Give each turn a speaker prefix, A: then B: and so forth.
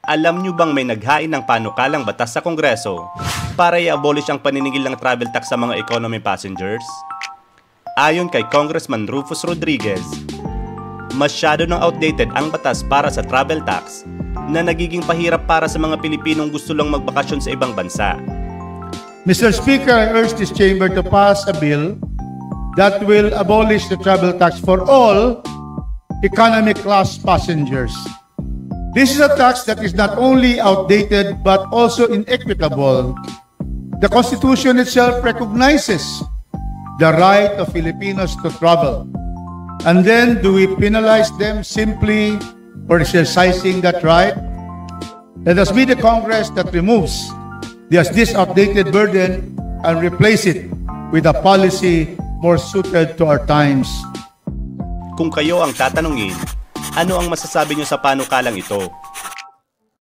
A: Alam nyo bang may naghain ng panukalang batas sa Kongreso para i-abolish ang paniningil ng travel tax sa mga economy passengers? Ayon kay Congressman Rufus Rodriguez, masyado nang outdated ang batas para sa travel tax na nagiging pahirap para sa mga Pilipinong gusto lang magbakasyon sa ibang bansa.
B: Mr. Speaker, I urge this chamber to pass a bill that will abolish the travel tax for all economy class passengers. This is a tax that is not only outdated but also inequitable. The Constitution itself recognizes the right of Filipinos to travel. And then, do we penalize them simply for exercising that right? Let us be the Congress that removes this outdated burden and replace it with a policy more suited to our times.
A: Kung kayo ang tatanungin, ano ang masasabi nyo sa panukalang ito?